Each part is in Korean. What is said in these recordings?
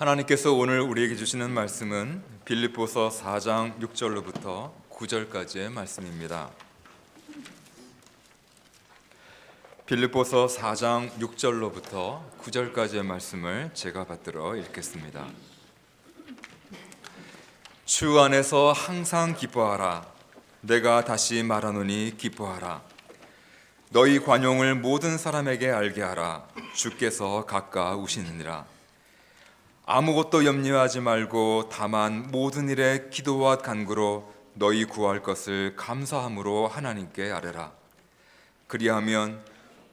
하나님께서 오늘 우리에게 주시는 말씀은 빌립보서 4장 6절로부터 9절까지의 말씀입니다. 빌립보서 4장 6절로부터 9절까지의 말씀을 제가 받들어 읽겠습니다. 주 안에서 항상 기뻐하라. 내가 다시 말하노니 기뻐하라. 너희 관용을 모든 사람에게 알게 하라. 주께서 가까우시느니라. 아무것도 염려하지 말고 다만 모든 일에 기도와 간구로 너희 구할 것을 감사함으로 하나님께 아뢰라. 그리하면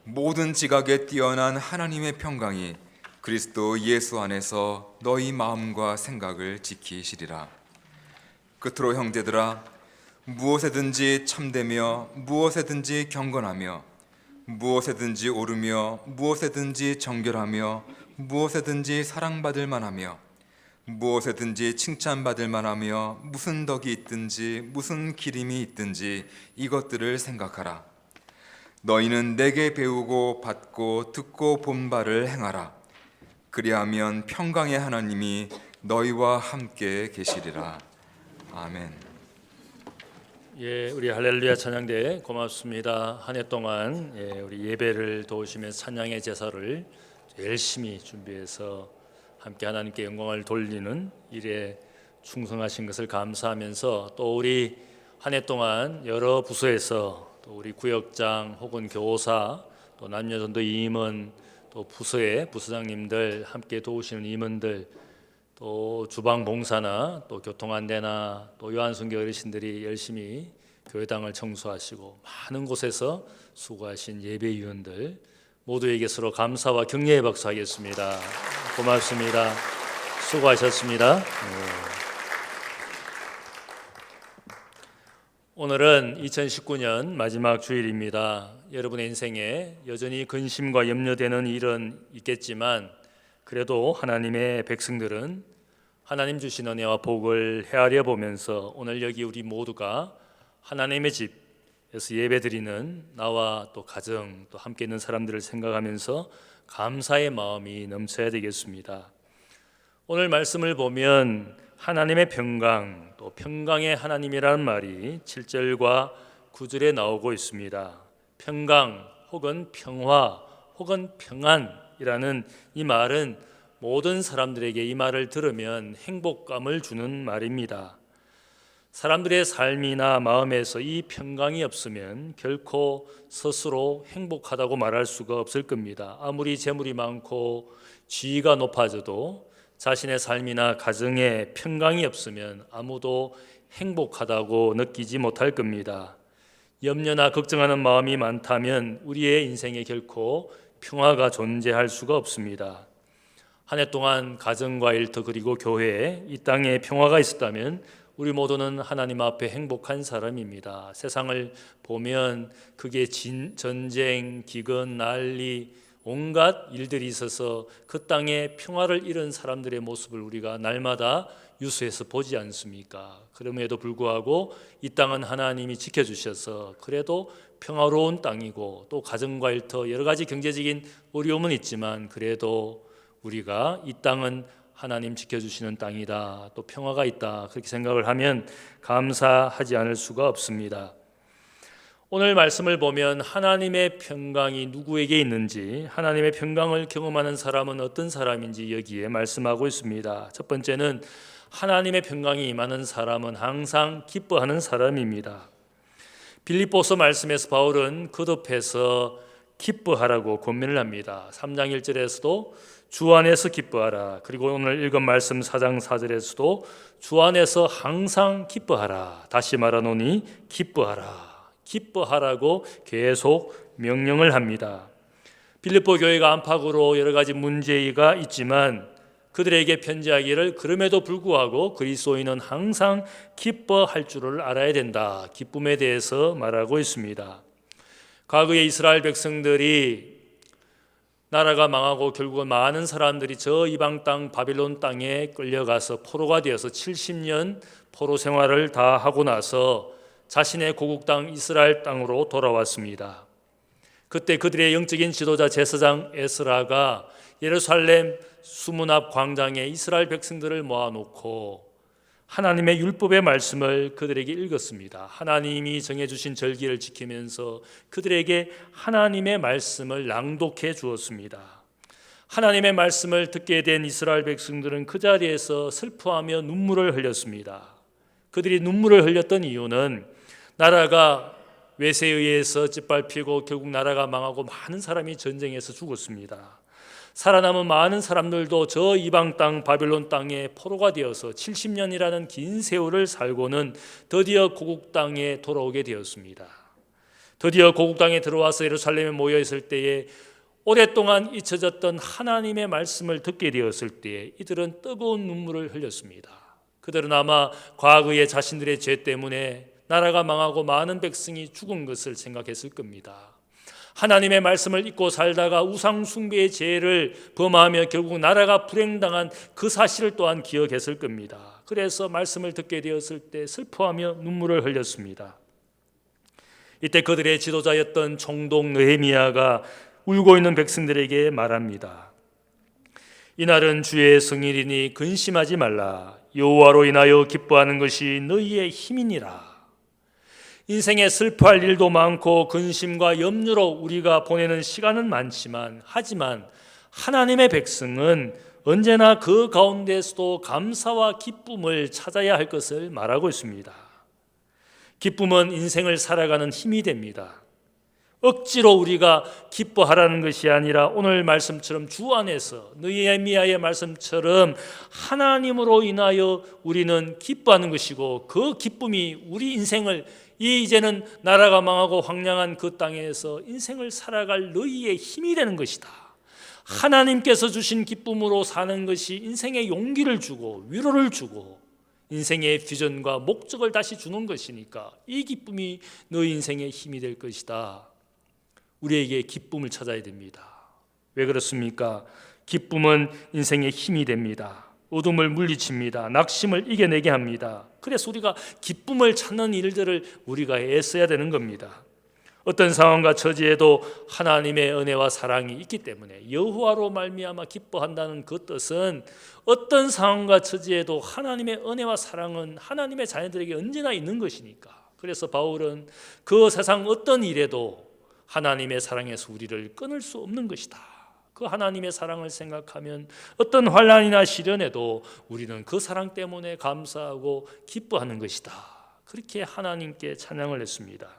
모든 지각에 뛰어난 하나님의 평강이 그리스도 예수 안에서 너희 마음과 생각을 지키시리라. 끝으로 형제들아, 무엇에든지 참되며 무엇에든지 경건하며 무엇에든지 오르며 무엇에든지 정결하며 무엇에든지 사랑받을 만하며 무엇에든지 칭찬받을 만하며 무슨 덕이 있든지 무슨 기림이 있든지 이것들을 생각하라. 너희는 내게 배우고 받고 듣고 본 바를 행하라. 그리하면 평강의 하나님이 너희와 함께 계시리라. 아멘. 우리 할렐루야 찬양대 고맙습니다. 한 해 동안 우리 예배를 도우시면서 찬양의 제사를 열심히 준비해서 함께 하나님께 영광을 돌리는 일에 충성하신 것을 감사하면서, 또 우리 한 해 동안 여러 부서에서 또 우리 구역장 혹은 교사, 또 남녀전도 임원, 또 부서의 부서장님들, 함께 도우시는 임원들, 또 주방 봉사나 또 교통안내나 또 요한순교 어르신들이 열심히 교회당을 청소하시고 많은 곳에서 수고하신 예배위원들 모두에게 서로 감사와 격려의 박수 하겠습니다. 고맙습니다. 수고하셨습니다. 오늘은 2019년 마지막 주일입니다. 여러분의 인생에 여전히 근심과 염려되는 일은 있겠지만, 그래도 하나님의 백성들은 하나님 주신 은혜와 복을 헤아려 보면서 오늘 여기 우리 모두가 하나님의 집에서 예배드리는 나와 또 가정, 또 함께 있는 사람들을 생각하면서 감사의 마음이 넘쳐야 되겠습니다. 오늘 말씀을 보면 하나님의 평강, 또 평강의 하나님이라는 말이 7절과 9절에 나오고 있습니다. 평강 혹은 평화 혹은 평안이라는 이 말은 모든 사람들에게 이 말을 들으면 행복감을 주는 말입니다. 사람들의 삶이나 마음에서 이 평강이 없으면 결코 스스로 행복하다고 말할 수가 없을 겁니다. 아무리 재물이 많고 지위가 높아져도 자신의 삶이나 가정에 평강이 없으면 아무도 행복하다고 느끼지 못할 겁니다. 염려나 걱정하는 마음이 많다면 우리의 인생에 결코 평화가 존재할 수가 없습니다. 한 해 동안 가정과 일터 그리고 교회에 이 땅에 평화가 있었다면 우리 모두는 하나님 앞에 행복한 사람입니다. 세상을 보면 그게 전쟁, 기근, 난리, 온갖 일들이 있어서 그 땅에 평화를 잃은 사람들의 모습을 우리가 날마다 뉴스에서 보지 않습니까? 그럼에도 불구하고 이 땅은 하나님이 지켜주셔서 그래도 평화로운 땅이고, 또 가정과 일터 여러 가지 경제적인 어려움은 있지만 그래도 우리가 이 땅은 하나님 지켜주시는 땅이다, 또 평화가 있다, 그렇게 생각을 하면 감사하지 않을 수가 없습니다. 오늘 말씀을 보면 하나님의 평강이 누구에게 있는지, 하나님의 평강을 경험하는 사람은 어떤 사람인지 여기에 말씀하고 있습니다. 첫 번째는 하나님의 평강이 임하는 사람은 항상 기뻐하는 사람입니다. 빌립보서 말씀에서 바울은 거듭해서 기뻐하라고 권면을 합니다. 3장 1절에서도 주 안에서 기뻐하라, 그리고 오늘 읽은 말씀 4장 4절에서도 주 안에서 항상 기뻐하라, 다시 말하노니 기뻐하라, 기뻐하라고 계속 명령을 합니다. 빌립보 교회가 안팎으로 여러 가지 문제가 있지만 그들에게 편지하기를 그럼에도 불구하고 그리스도인은 항상 기뻐할 줄을 알아야 된다, 기쁨에 대해서 말하고 있습니다. 과거에 이스라엘 백성들이 나라가 망하고 결국은 많은 사람들이 저 이방 땅 바빌론 땅에 끌려가서 포로가 되어서 70년 포로 생활을 다 하고 나서 자신의 고국 땅 이스라엘 땅으로 돌아왔습니다. 그때 그들의 영적인 지도자 제사장 에스라가 예루살렘 수문 앞 광장에 이스라엘 백성들을 모아놓고 하나님의 율법의 말씀을 그들에게 읽었습니다. 하나님이 정해주신 절기를 지키면서 그들에게 하나님의 말씀을 낭독해 주었습니다. 하나님의 말씀을 듣게 된 이스라엘 백성들은 그 자리에서 슬퍼하며 눈물을 흘렸습니다. 그들이 눈물을 흘렸던 이유는 나라가 외세에 의해서 짓밟히고 결국 나라가 망하고 많은 사람이 전쟁에서 죽었습니다. 살아남은 많은 사람들도 저 이방 땅 바벨론 땅에 포로가 되어서 70년이라는 긴 세월을 살고는 드디어 고국 땅에 돌아오게 되었습니다. 드디어 고국 땅에 들어와서 예루살렘에 모여 있을 때에 오랫동안 잊혀졌던 하나님의 말씀을 듣게 되었을 때에 이들은 뜨거운 눈물을 흘렸습니다. 그들은 아마 과거의 자신들의 죄 때문에 나라가 망하고 많은 백성이 죽은 것을 생각했을 겁니다. 하나님의 말씀을 잊고 살다가 우상 숭배의 죄를 범하며 결국 나라가 불행당한 그 사실을 또한 기억했을 겁니다. 그래서 말씀을 듣게 되었을 때 슬퍼하며 눈물을 흘렸습니다. 이때 그들의 지도자였던 총독 느헤미야가 울고 있는 백성들에게 말합니다. 이날은 주의 성일이니 근심하지 말라. 여호와로 인하여 기뻐하는 것이 너희의 힘이니라. 인생에 슬퍼할 일도 많고 근심과 염려로 우리가 보내는 시간은 많지만 하지만 하나님의 백성은 언제나 그 가운데서도 감사와 기쁨을 찾아야 할 것을 말하고 있습니다. 기쁨은 인생을 살아가는 힘이 됩니다. 억지로 우리가 기뻐하라는 것이 아니라 오늘 말씀처럼 주 안에서 느헤미야의 말씀처럼 하나님으로 인하여 우리는 기뻐하는 것이고 그 기쁨이 우리 인생을 이제는 나라가 망하고 황량한 그 땅에서 인생을 살아갈 너희의 힘이 되는 것이다. 하나님께서 주신 기쁨으로 사는 것이 인생에 용기를 주고 위로를 주고 인생의 비전과 목적을 다시 주는 것이니까 이 기쁨이 너희 인생의 힘이 될 것이다. 우리에게 기쁨을 찾아야 됩니다. 왜 그렇습니까? 기쁨은 인생의 힘이 됩니다. 어둠을 물리칩니다. 낙심을 이겨내게 합니다. 그래서 우리가 기쁨을 찾는 일들을 우리가 애써야 되는 겁니다. 어떤 상황과 처지에도 하나님의 은혜와 사랑이 있기 때문에 여호와로 말미암아 기뻐한다는 그 뜻은 어떤 상황과 처지에도 하나님의 은혜와 사랑은 하나님의 자녀들에게 언제나 있는 것이니까. 그래서 바울은 그 세상 어떤 일에도 하나님의 사랑에서 우리를 끊을 수 없는 것이다. 그 하나님의 사랑을 생각하면 어떤 환난이나 시련에도 우리는 그 사랑 때문에 감사하고 기뻐하는 것이다. 그렇게 하나님께 찬양을 했습니다.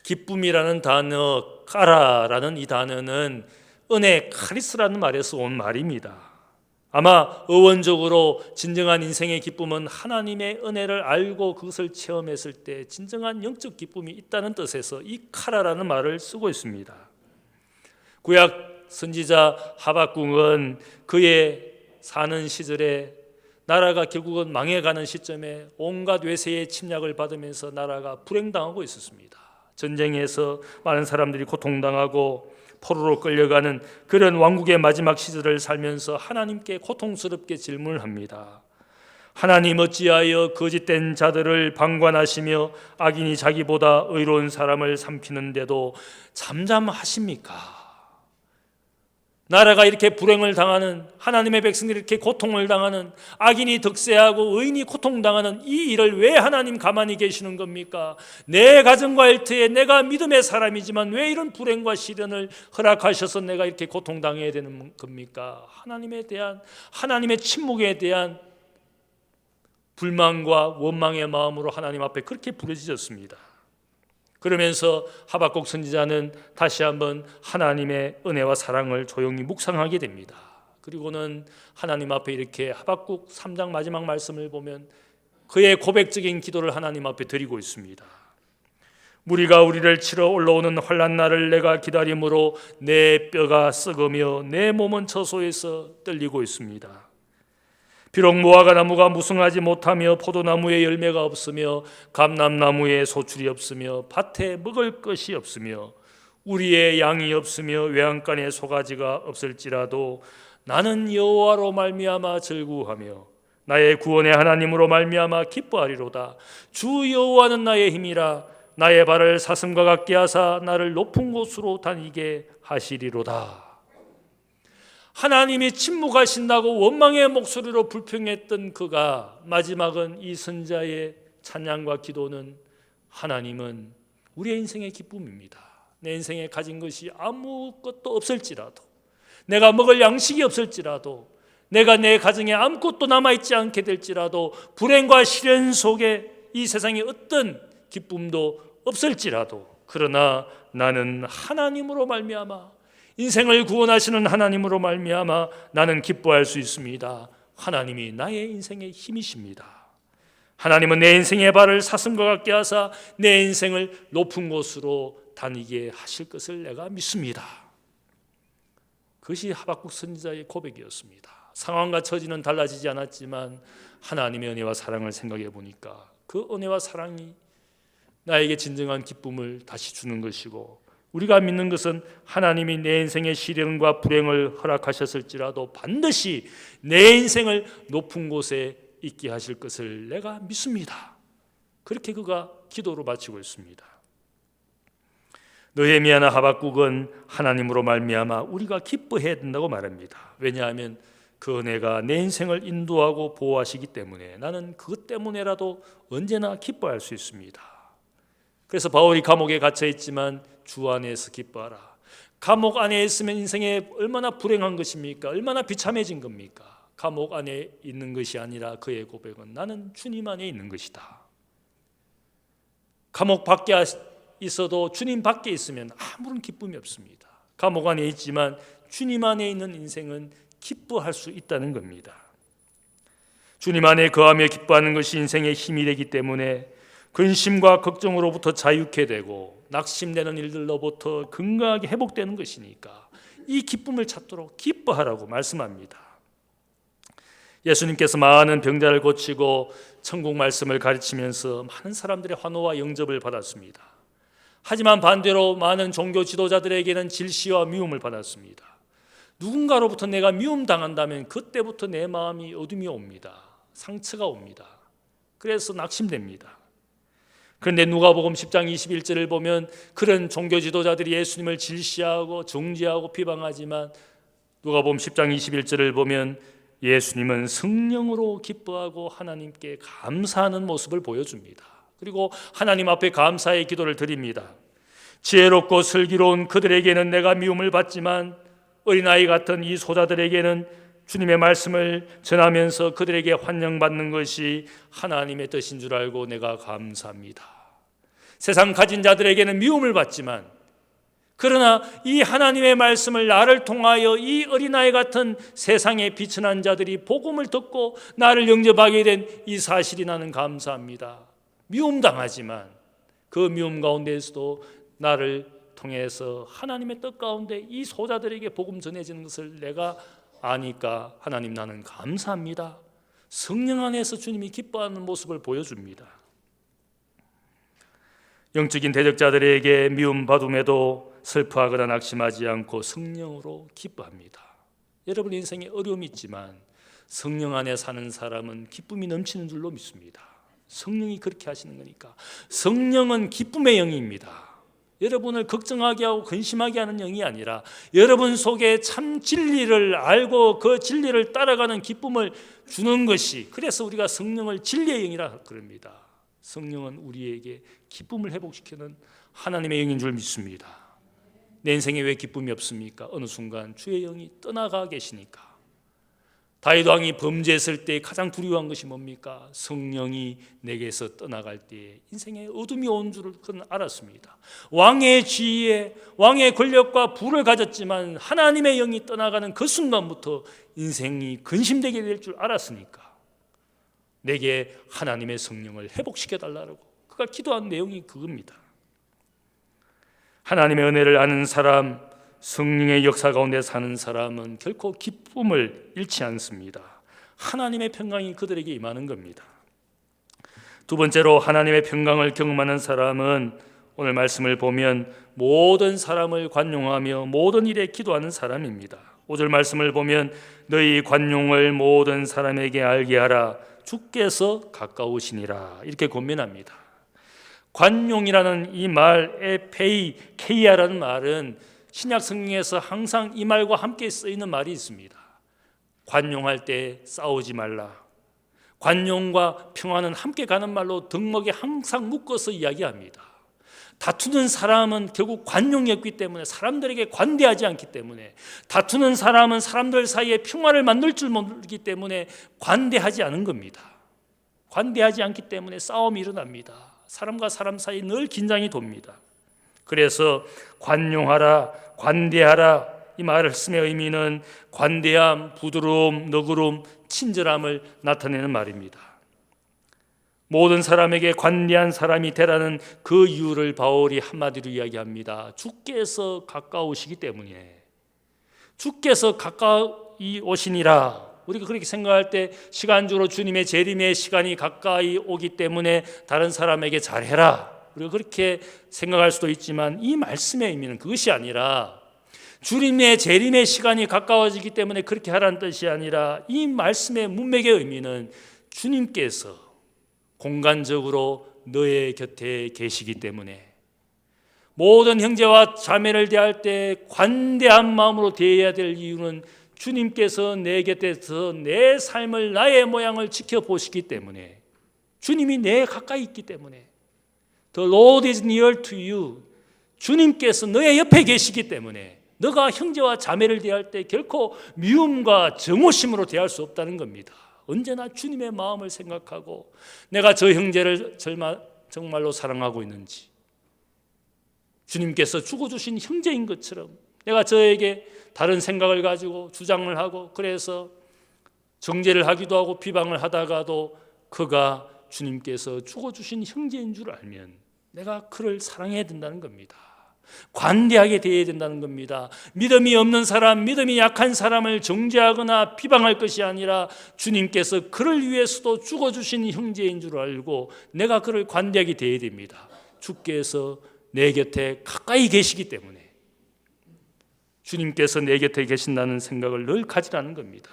기쁨이라는 단어, 까라라는 이 단어는 은혜, 카리스라는 말에서 온 말입니다. 아마 어원적으로 진정한 인생의 기쁨은 하나님의 은혜를 알고 그것을 체험했을 때 진정한 영적 기쁨이 있다는 뜻에서 이 카라라는 말을 쓰고 있습니다. 구약 선지자 하박국은 그의 사는 시절에 나라가 결국은 망해가는 시점에 온갖 외세의 침략을 받으면서 나라가 불행당하고 있었습니다. 전쟁에서 많은 사람들이 고통당하고 포로로 끌려가는 그런 왕국의 마지막 시절을 살면서 하나님께 고통스럽게 질문을 합니다. 하나님 어찌하여 거짓된 자들을 방관하시며 악인이 자기보다 의로운 사람을 삼키는데도 잠잠하십니까? 나라가 이렇게 불행을 당하는, 하나님의 백성들이 이렇게 고통을 당하는, 악인이 득세하고 의인이 고통당하는 이 일을 왜 하나님 가만히 계시는 겁니까? 내 가정과 일터에 내가 믿음의 사람이지만 왜 이런 불행과 시련을 허락하셔서 내가 이렇게 고통당해야 되는 겁니까? 하나님에 대한, 하나님의 침묵에 대한 불만과 원망의 마음으로 하나님 앞에 그렇게 부르짖었습니다. 그러면서 하박국 선지자는 다시 한번 하나님의 은혜와 사랑을 조용히 묵상하게 됩니다. 그리고는 하나님 앞에 이렇게 하박국 3장 마지막 말씀을 보면 그의 고백적인 기도를 하나님 앞에 드리고 있습니다. 무리가 우리를 치러 올라오는 환난 날을 내가 기다림으로 내 뼈가 썩으며 내 몸은 처소에서 떨리고 있습니다. 비록 무화과 나무가 무성하지 못하며 포도나무에 열매가 없으며 감람나무에 소출이 없으며 밭에 먹을 것이 없으며 우리의 양이 없으며 외양간에 소가지가 없을지라도 나는 여호와로 말미암아 즐거워하며 나의 구원의 하나님으로 말미암아 기뻐하리로다. 주 여호와는 나의 힘이라. 나의 발을 사슴과 같게 하사 나를 높은 곳으로 다니게 하시리로다. 하나님이 침묵하신다고 원망의 목소리로 불평했던 그가 마지막은 이 선자의 찬양과 기도는 하나님은 우리의 인생의 기쁨입니다. 내 인생에 가진 것이 아무것도 없을지라도, 내가 먹을 양식이 없을지라도, 내가 내 가정에 아무것도 남아있지 않게 될지라도, 불행과 시련 속에 이 세상에 어떤 기쁨도 없을지라도, 그러나 나는 하나님으로 말미암아, 인생을 구원하시는 하나님으로 말미암아 나는 기뻐할 수 있습니다. 하나님이 나의 인생의 힘이십니다. 하나님은 내 인생의 발을 사슴과 같게 하사 내 인생을 높은 곳으로 다니게 하실 것을 내가 믿습니다. 그것이 하박국 선지자의 고백이었습니다. 상황과 처지는 달라지지 않았지만 하나님의 은혜와 사랑을 생각해 보니까 그 은혜와 사랑이 나에게 진정한 기쁨을 다시 주는 것이고, 우리가 믿는 것은 하나님이 내 인생의 시련과 불행을 허락하셨을지라도 반드시 내 인생을 높은 곳에 있게 하실 것을 내가 믿습니다. 그렇게 그가 기도로 마치고 있습니다. 느헤미야나 하박국은 하나님으로 말미암아 우리가 기뻐해야 된다고 말합니다. 왜냐하면 그 은혜가 내 인생을 인도하고 보호하시기 때문에 나는 그것 때문에라도 언제나 기뻐할 수 있습니다. 그래서 바울이 감옥에 갇혀 있지만 주 안에서 기뻐하라. 감옥 안에 있으면 인생에 얼마나 불행한 것입니까? 얼마나 비참해진 겁니까? 감옥 안에 있는 것이 아니라 그의 고백은 나는 주님 안에 있는 것이다. 감옥 밖에 있어도 주님 밖에 있으면 아무런 기쁨이 없습니다. 감옥 안에 있지만 주님 안에 있는 인생은 기뻐할 수 있다는 겁니다. 주님 안에 거하며 기뻐하는 것이 인생의 힘이 되기 때문에 근심과 걱정으로부터 자유케 되고 낙심되는 일들로부터 건강하게 회복되는 것이니까 이 기쁨을 찾도록 기뻐하라고 말씀합니다. 예수님께서 많은 병자를 고치고 천국 말씀을 가르치면서 많은 사람들의 환호와 영접을 받았습니다. 하지만 반대로 많은 종교 지도자들에게는 질시와 미움을 받았습니다. 누군가로부터 내가 미움당한다면 그때부터 내 마음이 어둠이 옵니다. 상처가 옵니다. 그래서 낙심됩니다. 그런데 누가복음 10장 21절을 보면 그런 종교 지도자들이 예수님을 질시하고 정죄하고 비방하지만 누가복음 10장 21절을 보면 예수님은 성령으로 기뻐하고 하나님께 감사하는 모습을 보여줍니다. 그리고 하나님 앞에 감사의 기도를 드립니다. 지혜롭고 슬기로운 그들에게는 내가 미움을 받지만 어린아이 같은 이 소자들에게는 주님의 말씀을 전하면서 그들에게 환영받는 것이 하나님의 뜻인 줄 알고 내가 감사합니다. 세상 가진 자들에게는 미움을 받지만 그러나 이 하나님의 말씀을 나를 통하여 이 어린아이 같은 세상에 비천한 자들이 복음을 듣고 나를 영접하게 된 이 사실이 나는 감사합니다. 미움당하지만 그 미움 가운데에서도 나를 통해서 하나님의 뜻 가운데 이 소자들에게 복음 전해지는 것을 내가 아니까 하나님 나는 감사합니다. 성령 안에서 주님이 기뻐하는 모습을 보여줍니다. 영적인 대적자들에게 미움받음에도 슬퍼하거나 낙심하지 않고 성령으로 기뻐합니다. 여러분 인생에 어려움이 있지만 성령 안에 사는 사람은 기쁨이 넘치는 줄로 믿습니다. 성령이 그렇게 하시는 거니까. 성령은 기쁨의 영입니다. 여러분을 걱정하게 하고 근심하게 하는 영이 아니라 여러분 속에 참 진리를 알고 그 진리를 따라가는 기쁨을 주는 것이, 그래서 우리가 성령을 진리의 영이라 그럽니다. 성령은 우리에게 기쁨을 회복시키는 하나님의 영인 줄 믿습니다. 내 인생에 왜 기쁨이 없습니까? 어느 순간 주의 영이 떠나가 계시니까. 다윗 왕이 범죄했을 때 가장 두려워한 것이 뭡니까? 성령이 내게서 떠나갈 때에 인생에 어둠이 온 줄을 그는 알았습니다. 왕의 지위에 왕의 권력과 부를 가졌지만 하나님의 영이 떠나가는 그 순간부터 인생이 근심되게 될 줄 알았으니까 내게 하나님의 성령을 회복시켜달라고 그가 기도한 내용이 그겁니다. 하나님의 은혜를 아는 사람, 성령의 역사 가운데 사는 사람은 결코 기쁨을 잃지 않습니다. 하나님의 평강이 그들에게 임하는 겁니다. 두 번째로 하나님의 평강을 경험하는 사람은 오늘 말씀을 보면 모든 사람을 관용하며 모든 일에 기도하는 사람입니다. 5절 말씀을 보면 너희 관용을 모든 사람에게 알게 하라. 주께서 가까우시니라. 이렇게 권면합니다. 관용이라는 이 말, 에페이케이아라는 말은 신약 성경에서 항상 이 말과 함께 쓰이는 말이 있습니다. 관용할 때 싸우지 말라. 관용과 평화는 함께 가는 말로 덕목에 항상 묶어서 이야기합니다. 다투는 사람은 결국 관용이 없기 때문에, 사람들에게 관대하지 않기 때문에, 다투는 사람은 사람들 사이에 평화를 만들 줄 모르기 때문에 관대하지 않은 겁니다. 관대하지 않기 때문에 싸움이 일어납니다. 사람과 사람 사이 늘 긴장이 돕니다. 그래서 관용하라, 관대하라, 이 말씀의 의미는 관대함, 부드러움, 너그러움, 친절함을 나타내는 말입니다. 모든 사람에게 관대한 사람이 되라는 그 이유를 바울이 한마디로 이야기합니다. 주께서 가까우시기 때문에, 주께서 가까이 오시니라. 우리가 그렇게 생각할 때 시간적으로 주님의 재림의 시간이 가까이 오기 때문에 다른 사람에게 잘해라, 우리가 그렇게 생각할 수도 있지만, 이 말씀의 의미는 그것이 아니라, 주님의 재림의 시간이 가까워지기 때문에 그렇게 하라는 뜻이 아니라, 이 말씀의 문맥의 의미는 주님께서 공간적으로 너의 곁에 계시기 때문에, 모든 형제와 자매를 대할 때 관대한 마음으로 대해야 될 이유는 주님께서 내 곁에서 내 삶을, 나의 모양을 지켜보시기 때문에, 주님이 내 가까이 있기 때문에, The Lord is near to you, 주님께서 너의 옆에 계시기 때문에 너가 형제와 자매를 대할 때 결코 미움과 정오심으로 대할 수 없다는 겁니다. 언제나 주님의 마음을 생각하고, 내가 저 형제를 정말로 사랑하고 있는지, 주님께서 죽어주신 형제인 것처럼 내가 저에게 다른 생각을 가지고 주장을 하고, 그래서 정죄를 하기도 하고 비방을 하다가도 그가 주님께서 죽어주신 형제인 줄 알면 내가 그를 사랑해야 된다는 겁니다. 관대하게 대해야 된다는 겁니다. 믿음이 없는 사람, 믿음이 약한 사람을 정죄하거나 비방할 것이 아니라, 주님께서 그를 위해서도 죽어주신 형제인 줄 알고 내가 그를 관대하게 대해야 됩니다. 주께서 내 곁에 가까이 계시기 때문에, 주님께서 내 곁에 계신다는 생각을 늘 가지라는 겁니다.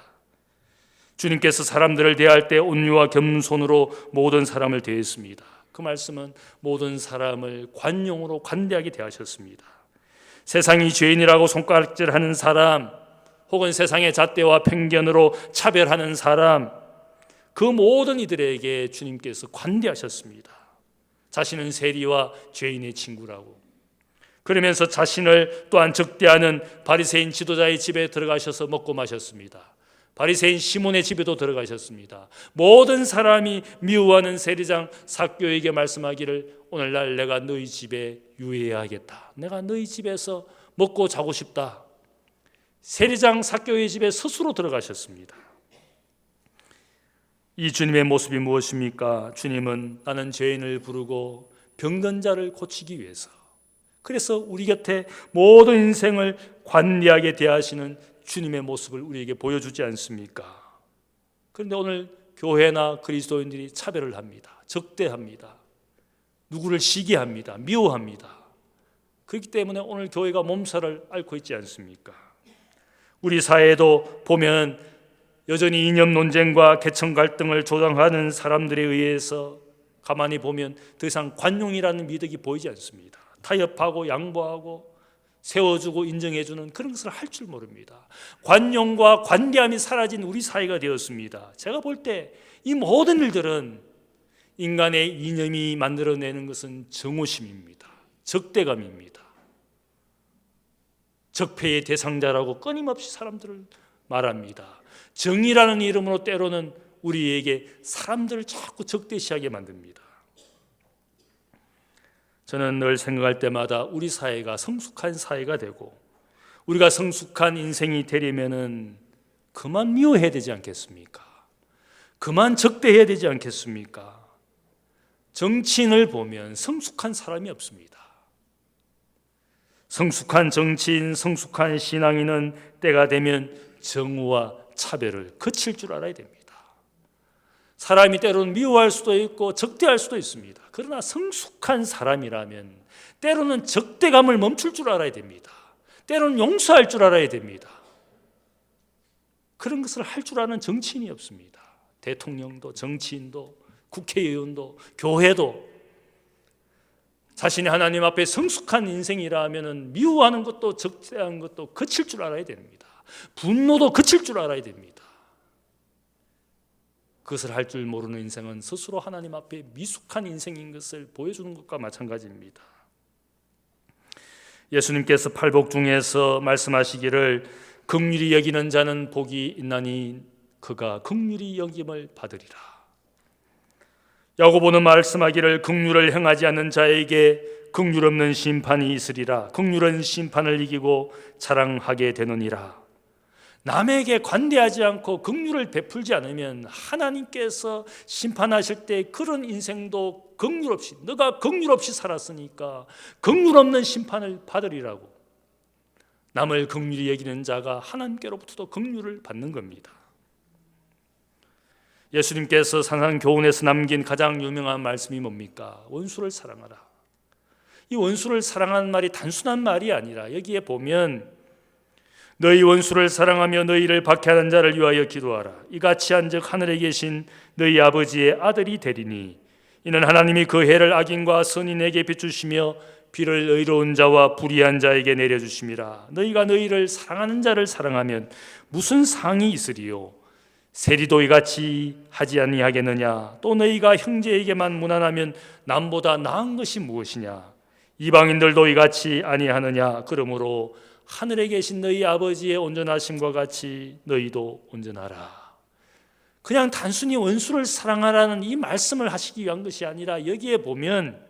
주님께서 사람들을 대할 때 온유와 겸손으로 모든 사람을 대했습니다. 그 말씀은 모든 사람을 관용으로 관대하게 대하셨습니다. 세상이 죄인이라고 손가락질하는 사람, 혹은 세상의 잣대와 편견으로 차별하는 사람, 그 모든 이들에게 주님께서 관대하셨습니다. 자신은 세리와 죄인의 친구라고. 그러면서 자신을 또한 적대하는 바리새인 지도자의 집에 들어가셔서 먹고 마셨습니다. 바리새인 시몬의 집에도 들어가셨습니다. 모든 사람이 미워하는 세리장 삭개오에게 말씀하기를, 오늘날 내가 너희 집에 유해하겠다, 내가 너희 집에서 먹고 자고 싶다. 세리장 삭개오의 집에 스스로 들어가셨습니다. 이 주님의 모습이 무엇입니까? 주님은 나는 죄인을 부르고 병든 자를 고치기 위해서, 그래서 우리 곁에 모든 인생을 관대하게 대하시는 주님의 모습을 우리에게 보여주지 않습니까? 그런데 오늘 교회나 그리스도인들이 차별을 합니다. 적대합니다. 누구를 시기합니다. 미워합니다. 그렇기 때문에 오늘 교회가 몸살을 앓고 있지 않습니까? 우리 사회에도 보면 여전히 이념 논쟁과 계층 갈등을 조장하는 사람들에 의해서 가만히 보면 더 이상 관용이라는 미덕이 보이지 않습니다. 타협하고 양보하고 세워주고 인정해주는 그런 것을 할 줄 모릅니다. 관용과 관대함이 사라진 우리 사회가 되었습니다. 제가 볼 때 이 모든 일들은 인간의 이념이 만들어내는 것은 정오심입니다. 적대감입니다. 적폐의 대상자라고 끊임없이 사람들을 말합니다. 정의라는 이름으로 때로는 우리에게 사람들을 자꾸 적대시하게 만듭니다. 저는 늘 생각할 때마다 우리 사회가 성숙한 사회가 되고, 우리가 성숙한 인생이 되려면은 그만 미워해야 되지 않겠습니까? 그만 적대해야 되지 않겠습니까? 정치인을 보면 성숙한 사람이 없습니다. 성숙한 정치인, 성숙한 신앙인은 때가 되면 정오와 차별을 거칠 줄 알아야 됩니다. 사람이 때로는 미워할 수도 있고 적대할 수도 있습니다. 그러나 성숙한 사람이라면 때로는 적대감을 멈출 줄 알아야 됩니다. 때로는 용서할 줄 알아야 됩니다. 그런 것을 할 줄 아는 정치인이 없습니다. 대통령도, 정치인도, 국회의원도, 교회도. 자신이 하나님 앞에 성숙한 인생이라 하면은 미워하는 것도 적대한 것도 그칠 줄 알아야 됩니다. 분노도 그칠 줄 알아야 됩니다. 그것을 할 줄 모르는 인생은 스스로 하나님 앞에 미숙한 인생인 것을 보여주는 것과 마찬가지입니다. 예수님께서 팔복 중에서 말씀하시기를 긍휼히 여기는 자는 복이 있나니 그가 긍휼히 여김을 받으리라. 야고보는 말씀하기를 긍휼을 행하지 않는 자에게 긍휼 없는 심판이 있으리라. 긍휼은 심판을 이기고 자랑하게 되느니라. 남에게 관대하지 않고 긍휼을 베풀지 않으면 하나님께서 심판하실 때 그런 인생도 긍휼 없이, 너가 긍휼 없이 살았으니까 긍휼 없는 심판을 받으리라고. 남을 긍휼히 여기는 자가 하나님께로부터도 긍휼을 받는 겁니다. 예수님께서 산상교훈에서 남긴 가장 유명한 말씀이 뭡니까? 원수를 사랑하라. 이 원수를 사랑하는 말이 단순한 말이 아니라 여기에 보면 너희 원수를 사랑하며 너희를 박해하는 자를 위하여 기도하라. 이같이 한즉 하늘에 계신 너희 아버지의 아들이 되리니 이는 하나님이 그 해를 악인과 선인에게 비추시며 비를 의로운 자와 불의한 자에게 내려주심이라. 너희가 너희를 사랑하는 자를 사랑하면 무슨 상이 있으리요? 세리도 이같이 하지 아니하겠느냐? 또 너희가 형제에게만 무난하면 남보다 나은 것이 무엇이냐? 이방인들도 이같이 아니하느냐? 그러므로 하늘에 계신 너희 아버지의 온전하심과 같이 너희도 온전하라. 그냥 단순히 원수를 사랑하라는 이 말씀을 하시기 위한 것이 아니라 여기에 보면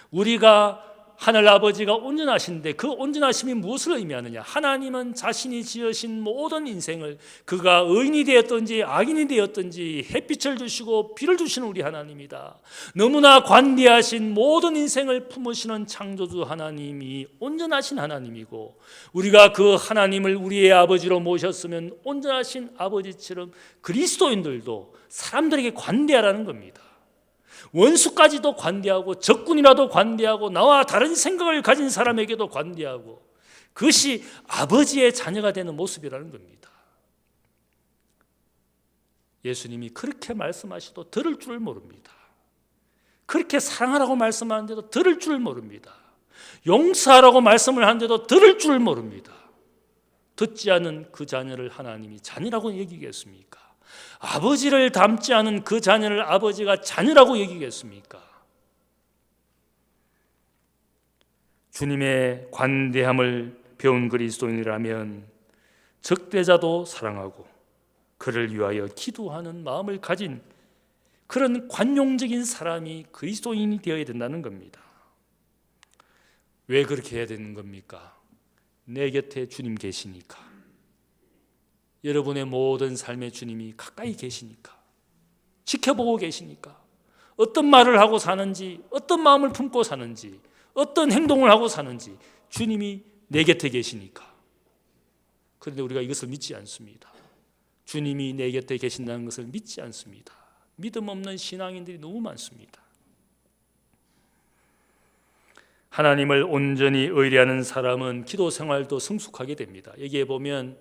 우리가 하늘 아버지가 온전하신데 그 온전하심이 무엇을 의미하느냐? 하나님은 자신이 지으신 모든 인생을 그가 의인이 되었든지 악인이 되었든지 햇빛을 주시고 비를 주시는 우리 하나님이다. 너무나 관대하신 모든 인생을 품으시는 창조주 하나님이 온전하신 하나님이고 우리가 그 하나님을 우리의 아버지로 모셨으면 온전하신 아버지처럼 그리스도인들도 사람들에게 관대하라는 겁니다. 원수까지도 관대하고 적군이라도 관대하고 나와 다른 생각을 가진 사람에게도 관대하고 그것이 아버지의 자녀가 되는 모습이라는 겁니다. 예수님이 그렇게 말씀하셔도 들을 줄을 모릅니다. 그렇게 사랑하라고 말씀하는데도 들을 줄을 모릅니다. 용서하라고 말씀을 하는데도 들을 줄을 모릅니다. 듣지 않은 그 자녀를 하나님이 자녀라고 여기겠습니까? 아버지를 닮지 않은 그 자녀를 아버지가 자녀라고 여기겠습니까? 주님의 관대함을 배운 그리스도인이라면 적대자도 사랑하고 그를 위하여 기도하는 마음을 가진 그런 관용적인 사람이 그리스도인이 되어야 된다는 겁니다. 왜 그렇게 해야 되는 겁니까? 내 곁에 주님 계시니까. 여러분의 모든 삶의 주님이 가까이 계시니까, 지켜보고 계시니까, 어떤 말을 하고 사는지, 어떤 마음을 품고 사는지, 어떤 행동을 하고 사는지 주님이 내 곁에 계시니까. 그런데 우리가 이것을 믿지 않습니다. 주님이 내 곁에 계신다는 것을 믿지 않습니다. 믿음 없는 신앙인들이 너무 많습니다. 하나님을 온전히 의뢰하는 사람은 기도 생활도 성숙하게 됩니다. 여기에 보면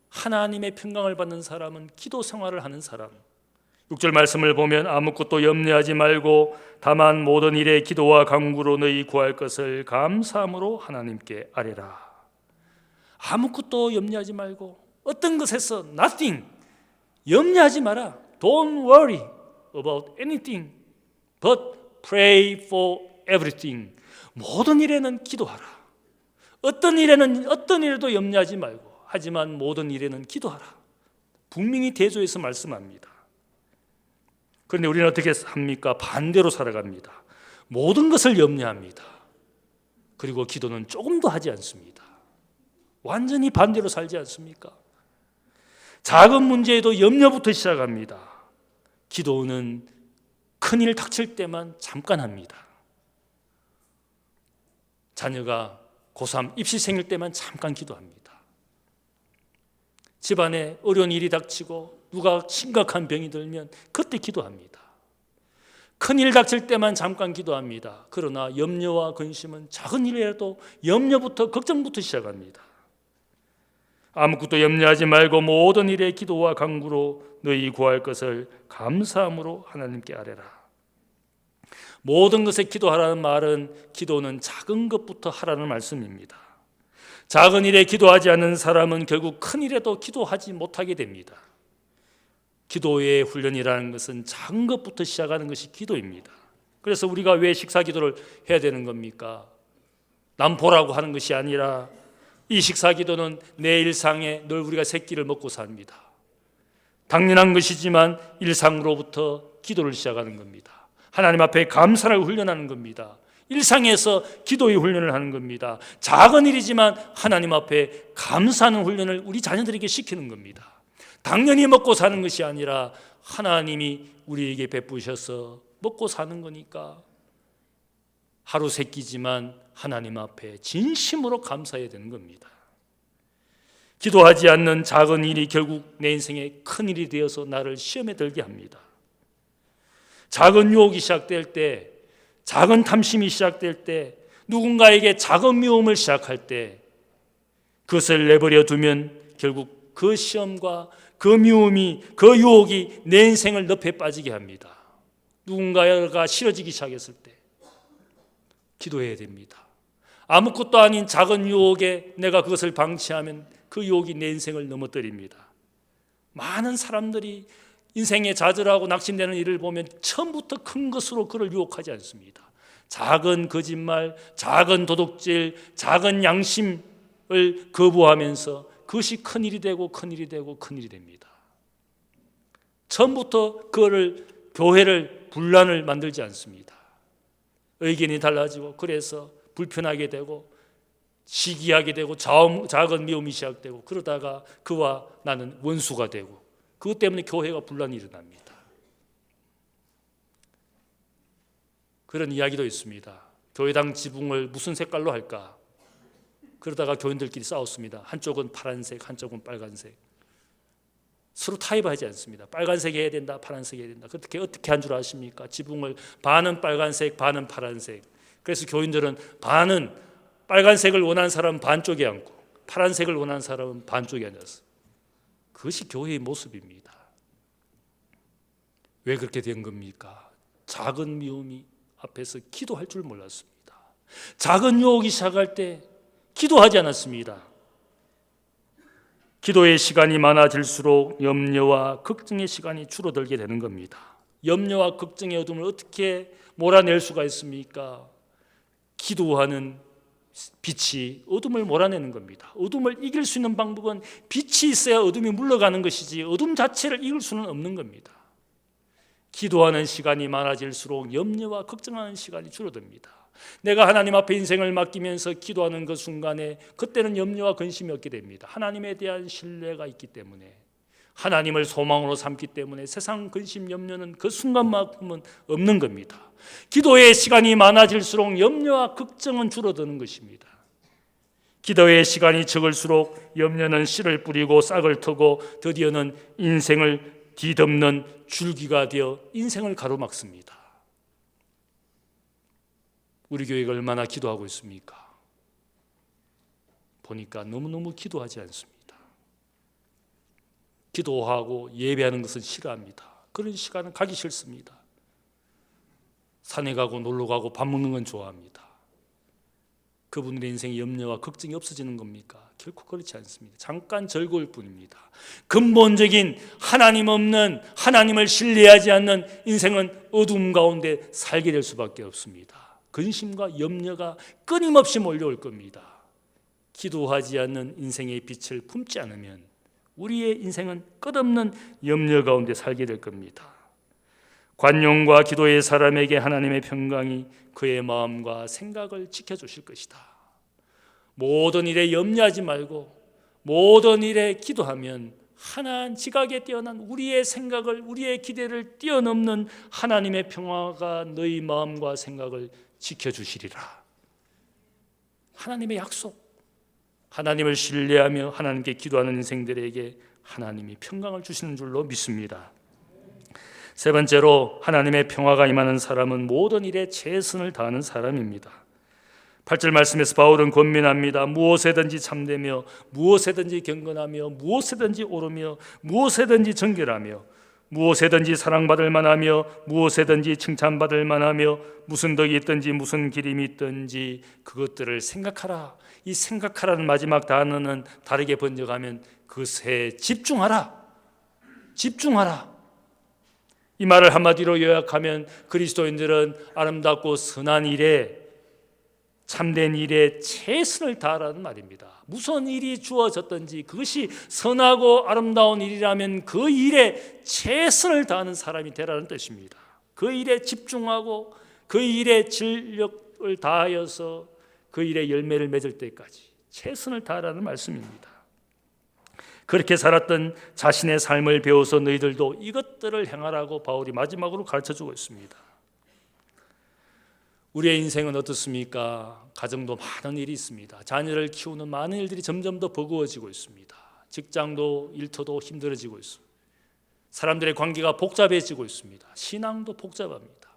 하나님의 평강을 받는 사람은 기도 생활을 하는 사람. 6절 말씀을 보면 아무것도 염려하지 말고 다만 모든 일에 기도와 간구로 너희 구할 것을 감사함으로 하나님께 아뢰라. 아무것도 염려하지 말고 어떤 것에서 nothing 염려하지 마라. Don't worry about anything but pray for everything. 모든 일에는 기도하라. 어떤 일에도 염려하지 말고 하지만 모든 일에는 기도하라. 분명히 대조해서 말씀합니다. 그런데 우리는 어떻게 합니까? 반대로 살아갑니다. 모든 것을 염려합니다. 그리고 기도는 조금도 하지 않습니다. 완전히 반대로 살지 않습니까? 작은 문제에도 염려부터 시작합니다. 기도는 큰일 닥칠 때만 잠깐 합니다. 자녀가 고3 입시 생길 때만 잠깐 기도합니다. 집안에 어려운 일이 닥치고 누가 심각한 병이 들면 그때 기도합니다. 큰일 닥칠 때만 잠깐 기도합니다. 그러나 염려와 근심은 작은 일이라도 염려부터 걱정부터 시작합니다. 아무것도 염려하지 말고 모든 일에 기도와 간구로 너희 구할 것을 감사함으로 하나님께 아뢰라. 모든 것에 기도하라는 말은 기도는 작은 것부터 하라는 말씀입니다. 작은 일에 기도하지 않는 사람은 결국 큰 일에도 기도하지 못하게 됩니다. 기도의 훈련이라는 것은 작은 것부터 시작하는 것이 기도입니다. 그래서 우리가 왜 식사 기도를 해야 되는 겁니까? 남 보라고 하는 것이 아니라 이 식사 기도는 내 일상에 늘 우리가 세 끼를 먹고 삽니다. 당연한 것이지만 일상으로부터 기도를 시작하는 겁니다. 하나님 앞에 감사를 훈련하는 겁니다. 일상에서 기도의 훈련을 하는 겁니다. 작은 일이지만 하나님 앞에 감사하는 훈련을 우리 자녀들에게 시키는 겁니다. 당연히 먹고 사는 것이 아니라 하나님이 우리에게 베푸셔서 먹고 사는 거니까 하루 세 끼지만 하나님 앞에 진심으로 감사해야 되는 겁니다. 기도하지 않는 작은 일이 결국 내 인생에 큰 일이 되어서 나를 시험에 들게 합니다. 작은 유혹이 시작될 때, 작은 탐심이 시작될 때, 누군가에게 작은 미움을 시작할 때 그것을 내버려 두면 결국 그 시험과 그 미움이, 그 유혹이 내 인생을 늪에 빠지게 합니다. 누군가가 싫어지기 시작했을 때 기도해야 됩니다. 아무것도 아닌 작은 유혹에 내가 그것을 방치하면 그 유혹이 내 인생을 넘어뜨립니다. 많은 사람들이 인생에 좌절하고 낙심되는 일을 보면 처음부터 큰 것으로 그를 유혹하지 않습니다. 작은 거짓말, 작은 도둑질, 작은 양심을 거부하면서 그것이 큰일이 되고 큰일이 되고 큰일이 됩니다. 처음부터 그거를 교회를 분란을 만들지 않습니다. 의견이 달라지고 그래서 불편하게 되고 시기하게 되고 작은 미움이 시작되고 그러다가 그와 나는 원수가 되고 그것 때문에 교회가 분란이 일어납니다. 그런 이야기도 있습니다. 교회당 지붕을 무슨 색깔로 할까? 그러다가 교인들끼리 싸웠습니다. 한쪽은 파란색, 한쪽은 빨간색. 서로 타협하지 않습니다. 빨간색 해야 된다, 파란색 해야 된다. 그렇게 어떻게 한 줄 아십니까? 지붕을 반은 빨간색, 반은 파란색. 그래서 교인들은 반은 빨간색을 원하는 사람은 반쪽에 앉고 파란색을 원하는 사람은 반쪽에 앉았어요. 그것이 교회의 모습입니다. 왜 그렇게 된 겁니까? 작은 미움이 앞에서 기도할 줄 몰랐습니다. 작은 유혹이 시작할 때 기도하지 않았습니다. 기도의 시간이 많아질수록 염려와 걱정의 시간이 줄어들게 되는 겁니다. 염려와 걱정의 어둠을 어떻게 몰아낼 수가 있습니까? 기도하는 빛이 어둠을 몰아내는 겁니다. 어둠을 이길 수 있는 방법은 빛이 있어야 어둠이 물러가는 것이지 어둠 자체를 이길 수는 없는 겁니다. 기도하는 시간이 많아질수록 염려와 걱정하는 시간이 줄어듭니다. 내가 하나님 앞에 인생을 맡기면서 기도하는 그 순간에 그때는 염려와 근심이 없게 됩니다. 하나님에 대한 신뢰가 있기 때문에 하나님을 소망으로 삼기 때문에 세상 근심 염려는 그 순간만큼은 없는 겁니다. 기도의 시간이 많아질수록 염려와 걱정은 줄어드는 것입니다. 기도의 시간이 적을수록 염려는 씨를 뿌리고 싹을 트고 드디어는 인생을 뒤덮는 줄기가 되어 인생을 가로막습니다. 우리 교회가 얼마나 기도하고 있습니까? 보니까 너무너무 기도하지 않습니다. 기도하고 예배하는 것은 싫어합니다. 그런 시간은 가기 싫습니다. 산에 가고 놀러 가고 밥 먹는 건 좋아합니다. 그분들의 인생에 염려와 걱정이 없어지는 겁니까? 결코 그렇지 않습니다. 잠깐 즐거울 뿐입니다. 근본적인 하나님 없는, 하나님을 신뢰하지 않는 인생은 어둠 가운데 살게 될 수밖에 없습니다. 근심과 염려가 끊임없이 몰려올 겁니다. 기도하지 않는 인생의 빛을 품지 않으면 우리의 인생은 끝없는 염려 가운데 살게 될 겁니다. 관용과 기도의 사람에게 하나님의 평강이 그의 마음과 생각을 지켜주실 것이다. 모든 일에 염려하지 말고 모든 일에 기도하면 하나님 지각에 뛰어난 우리의 생각을, 우리의 기대를 뛰어넘는 하나님의 평화가 너희 마음과 생각을 지켜주시리라. 하나님의 약속. 하나님을 신뢰하며 하나님께 기도하는 인생들에게 하나님이 평강을 주시는 줄로 믿습니다. 세 번째로 하나님의 평화가 임하는 사람은 모든 일에 최선을 다하는 사람입니다. 8절 말씀에서 바울은 권면합니다. 무엇에든지 참되며 무엇에든지 경건하며 무엇에든지 옳으며 무엇에든지 정결하며 무엇에든지 사랑받을 만하며 무엇에든지 칭찬받을 만하며 무슨 덕이 있든지 무슨 기림이 있든지 그것들을 생각하라. 이 생각하라는 마지막 단어는 다르게 번역하면 그것에 집중하라. 집중하라. 이 말을 한마디로 요약하면 그리스도인들은 아름답고 선한 일에, 참된 일에 최선을 다하라는 말입니다. 무슨 일이 주어졌든지 그것이 선하고 아름다운 일이라면 그 일에 최선을 다하는 사람이 되라는 뜻입니다. 그 일에 집중하고 그 일에 진력을 다하여서 그 일에 열매를 맺을 때까지 최선을 다하라는 말씀입니다. 그렇게 살았던 자신의 삶을 배워서 너희들도 이것들을 행하라고 바울이 마지막으로 가르쳐주고 있습니다. 우리의 인생은 어떻습니까? 가정도 많은 일이 있습니다. 자녀를 키우는 많은 일들이 점점 더 버거워지고 있습니다. 직장도 일터도 힘들어지고 있습니다. 사람들의 관계가 복잡해지고 있습니다. 신앙도 복잡합니다.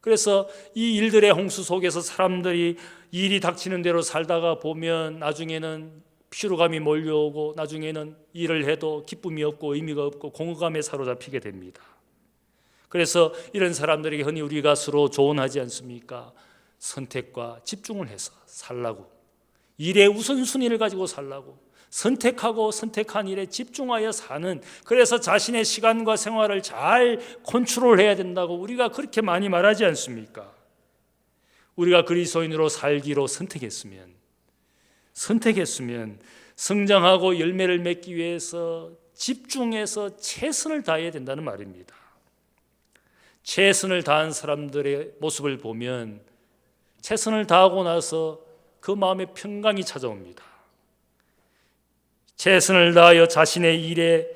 그래서 이 일들의 홍수 속에서 사람들이 일이 닥치는 대로 살다가 보면 나중에는 피로감이 몰려오고 나중에는 일을 해도 기쁨이 없고 의미가 없고 공허감에 사로잡히게 됩니다. 그래서 이런 사람들에게 흔히 우리가 서로 조언하지 않습니까? 선택과 집중을 해서 살라고, 일의 우선순위를 가지고 살라고, 선택하고 선택한 일에 집중하여 사는, 그래서 자신의 시간과 생활을 잘 컨트롤해야 된다고 우리가 그렇게 많이 말하지 않습니까? 우리가 그리스도인으로 살기로 선택했으면 성장하고 열매를 맺기 위해서 집중해서 최선을 다해야 된다는 말입니다. 최선을 다한 사람들의 모습을 보면 최선을 다하고 나서 그 마음에 평강이 찾아옵니다. 최선을 다하여 자신의 일에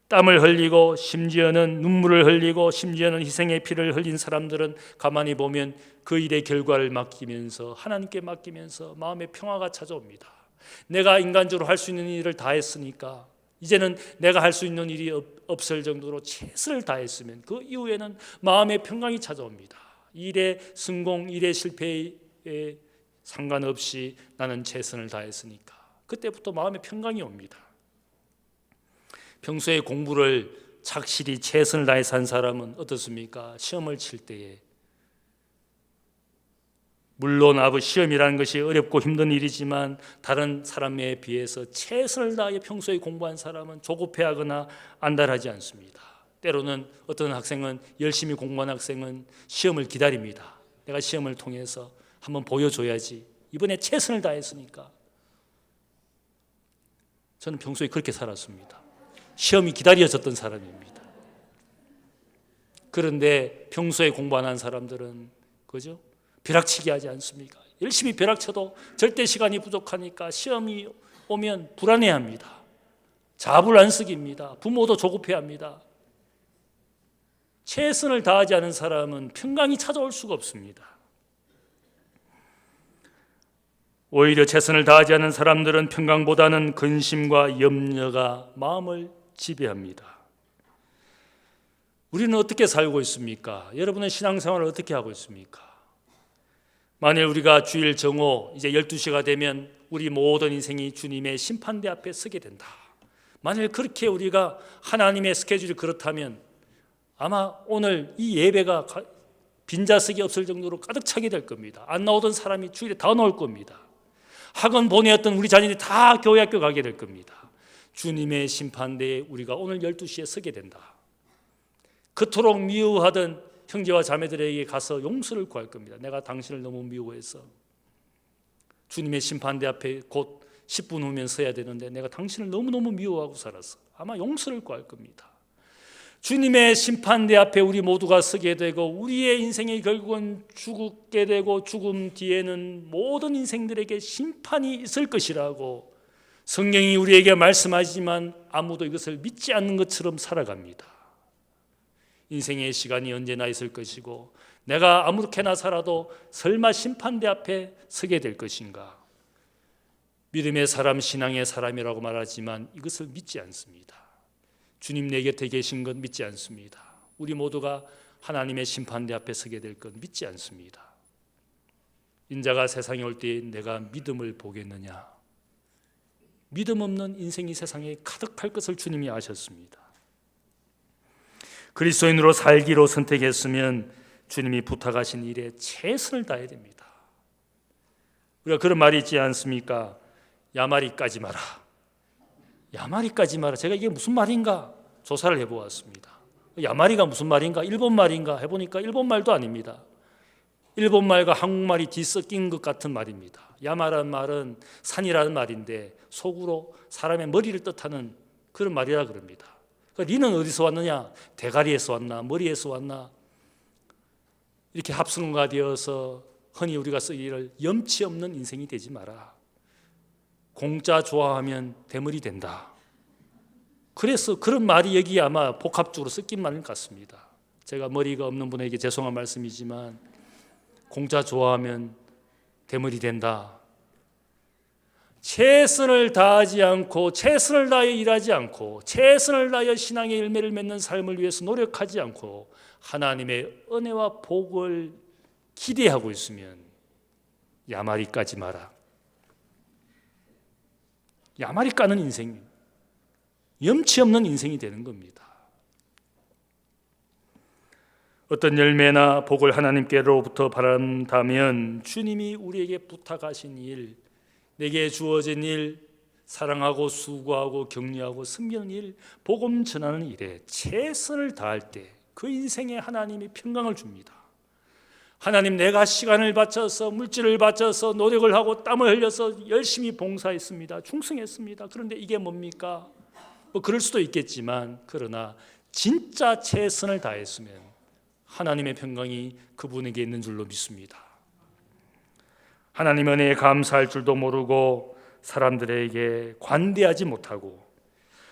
땀을 흘리고 심지어는 눈물을 흘리고 심지어는 희생의 피를 흘린 사람들은 가만히 보면 그 일의 결과를 맡기면서 하나님께 맡기면서 마음의 평화가 찾아옵니다. 내가 인간적으로 할 수 있는 일을 다 했으니까 이제는 내가 할 수 있는 일이 없을 정도로 최선을 다했으면 그 이후에는 마음의 평강이 찾아옵니다. 일의 성공, 일의 실패에 상관없이 나는 최선을 다했으니까 그때부터 마음의 평강이 옵니다. 평소에 공부를 착실히 최선을 다해서 한 사람은 어떻습니까? 시험을 칠 때에 물론 시험이라는 것이 어렵고 힘든 일이지만 다른 사람에 비해서 최선을 다해 평소에 공부한 사람은 조급해하거나 안달하지 않습니다. 때로는 어떤 학생은 열심히 공부한 학생은 시험을 기다립니다. 내가 시험을 통해서 한번 보여줘야지. 이번에 최선을 다했으니까. 저는 평소에 그렇게 살았습니다. 시험이 기다려졌던 사람입니다. 그런데 평소에 공부 안 한 사람들은 그죠? 벼락치기 하지 않습니까? 열심히 벼락쳐도 절대 시간이 부족하니까 시험이 오면 불안해합니다. 자불안석입니다. 부모도 조급해합니다. 최선을 다하지 않은 사람은 평강이 찾아올 수가 없습니다. 오히려 최선을 다하지 않은 사람들은 평강보다는 근심과 염려가 마음을 지배합니다. 우리는 어떻게 살고 있습니까? 여러분의 신앙생활을 어떻게 하고 있습니까? 만일 우리가 주일 정오 이제 12시가 되면 우리 모든 인생이 주님의 심판대 앞에 서게 된다. 만일 그렇게 우리가 하나님의 스케줄이 그렇다면 아마 오늘 이 예배가 빈자석이 없을 정도로 가득 차게 될 겁니다. 안 나오던 사람이 주일에 다 나올 겁니다. 학원 보내었던 우리 자녀들이 다 교회 학교 가게 될 겁니다. 주님의 심판대에 우리가 오늘 12시에 서게 된다. 그토록 미워하던 형제와 자매들에게 가서 용서를 구할 겁니다. 내가 당신을 너무 미워해서 주님의 심판대 앞에 곧 10분 후면 서야 되는데 내가 당신을 너무너무 미워하고 살았어. 아마 용서를 구할 겁니다. 주님의 심판대 앞에 우리 모두가 서게 되고 우리의 인생이 결국은 죽게 되고 죽음 뒤에는 모든 인생들에게 심판이 있을 것이라고 성경이 우리에게 말씀하지만 아무도 이것을 믿지 않는 것처럼 살아갑니다. 인생의 시간이 언제나 있을 것이고 내가 아무렇게나 살아도 설마 심판대 앞에 서게 될 것인가? 믿음의 사람, 신앙의 사람이라고 말하지만 이것을 믿지 않습니다. 주님 내 곁에 계신 것 믿지 않습니다. 우리 모두가 하나님의 심판대 앞에 서게 될 것 믿지 않습니다. 인자가 세상에 올 때 내가 믿음을 보겠느냐? 믿음 없는 인생이 세상에 가득할 것을 주님이 아셨습니다. 그리스도인으로 살기로 선택했으면 주님이 부탁하신 일에 최선을 다해야 됩니다. 우리가 그런 말이 있지 않습니까? 야말이 까지 마라. 야말이 까지 마라. 제가 이게 무슨 말인가 조사를 해보았습니다. 야말이가 무슨 말인가? 일본 말인가 해보니까 일본 말도 아닙니다. 일본 말과 한국말이 뒤섞인 것 같은 말입니다. 야마라는 말은 산이라는 말인데 속으로 사람의 머리를 뜻하는 그런 말이라 그럽니다. 그러니까 니는 어디서 왔느냐? 대가리에서 왔나? 머리에서 왔나? 이렇게 합성어가 흔히 우리가 쓰기를 염치 없는 인생이 되지 마라. 공짜 좋아하면 대물이 된다. 그래서 그런 말이 여기 아마 복합적으로 섞인 말 같습니다. 제가 머리가 없는 분에게 죄송한 말씀이지만 공짜 좋아하면 대물이 된다. 최선을 다하지 않고 최선을 다하여 일하지 않고 최선을 다하여 신앙의 열매를 맺는 삶을 위해서 노력하지 않고 하나님의 은혜와 복을 기대하고 있으면 야말이 까지 마라. 야말이 까는 인생, 염치 없는 인생이 되는 겁니다. 어떤 열매나 복을 하나님께로부터 바란다면 주님이 우리에게 부탁하신 일, 내게 주어진 일, 사랑하고 수고하고 격려하고 섬기는 일, 복음 전하는 일에 최선을 다할 때 그 인생에 하나님이 평강을 줍니다. 하나님, 내가 시간을 바쳐서 물질을 바쳐서 노력을 하고 땀을 흘려서 열심히 봉사했습니다. 충성했습니다. 그런데 이게 뭡니까? 그럴 수도 있겠지만 그러나 진짜 최선을 다했으면 하나님의 평강이 그분에게 있는 줄로 믿습니다. 하나님 은혜에 감사할 줄도 모르고 사람들에게 관대하지 못하고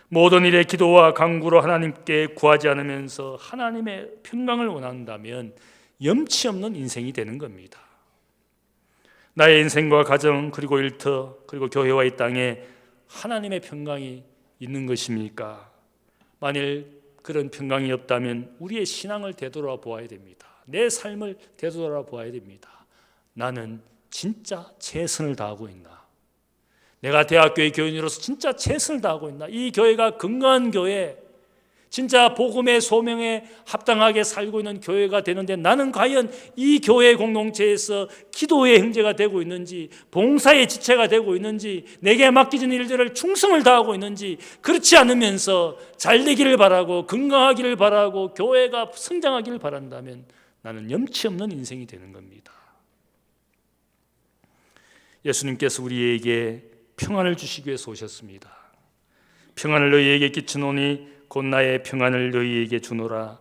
모든 일에 기도와 간구로 하나님께 구하지 않으면서 하나님의 평강을 원한다면 염치 없는 인생이 되는 겁니다. 나의 인생과 가정 그리고 일터 그리고 교회와 이 땅에 하나님의 평강이 있는 것입니까? 만일 그런 평강이 없다면 우리의 신앙을 되돌아 보아야 됩니다. 내 삶을 되돌아 보아야 됩니다. 나는 진짜 최선을 다하고 있나? 내가 대학교의 교인으로서 진짜 최선을 다하고 있나? 이 교회가 건강한 교회, 진짜 복음의 소명에 합당하게 살고 있는 교회가 되는데 나는 과연 이 교회 공동체에서 기도의 형제가 되고 있는지, 봉사의 지체가 되고 있는지, 내게 맡겨진 일들을 충성을 다하고 있는지, 그렇지 않으면서 잘 되기를 바라고 건강하기를 바라고 교회가 성장하기를 바란다면 나는 염치 없는 인생이 되는 겁니다. 예수님께서 우리에게 평안을 주시기 위해서 오셨습니다. 평안을 너희에게 끼치노니 곧 나의 평안을 너희에게 주노라.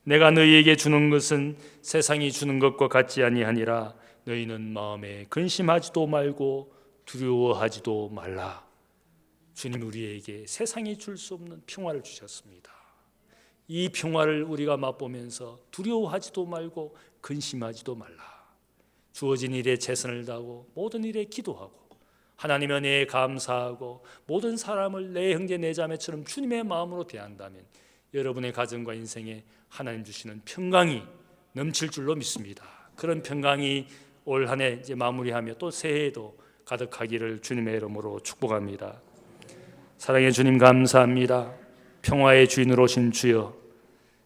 내가 너희에게 주는 것은 세상이 주는 것과 같지 아니하니라. 너희는 마음에 근심하지도 말고 두려워하지도 말라. 주님 우리에게 세상이 줄 수 없는 평화를 주셨습니다. 이 평화를 우리가 맛보면서 두려워하지도 말고 근심하지도 말라. 주어진 일에 최선을 다하고 모든 일에 기도하고 하나님 은혜에 감사하고 모든 사람을 내 형제 내 자매처럼 주님의 마음으로 대한다면 여러분의 가정과 인생에 하나님 주시는 평강이 넘칠 줄로 믿습니다. 그런 평강이 올 한 해 이제 마무리하며 또 새해에도 가득하기를 주님의 이름으로 축복합니다. 사랑의 주님 감사합니다. 평화의 주인으로 오신 주여,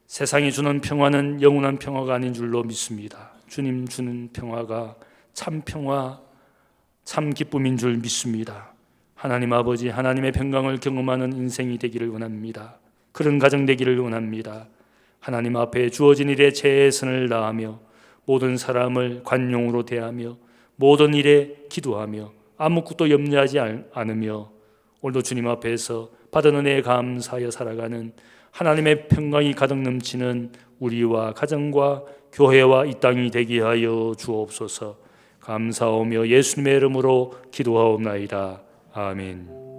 세상이 주는 평화는 영원한 평화가 아닌 줄로 믿습니다. 주님 주는 평화가 참 평화, 참 기쁨인 줄 믿습니다. 하나님 아버지, 하나님의 평강을 경험하는 인생이 되기를 원합니다. 그런 가정 되기를 원합니다. 하나님 앞에 주어진 일에 최선을 다하며 모든 사람을 관용으로 대하며 모든 일에 기도하며 아무것도 염려하지 않으며 오늘도 주님 앞에서 받은 은혜에 감사하여 살아가는 하나님의 평강이 가득 넘치는 우리와 가정과 교회와 이 땅이 되게 하여 주옵소서. 감사하며 예수님의 이름으로 기도하옵나이다. 아멘.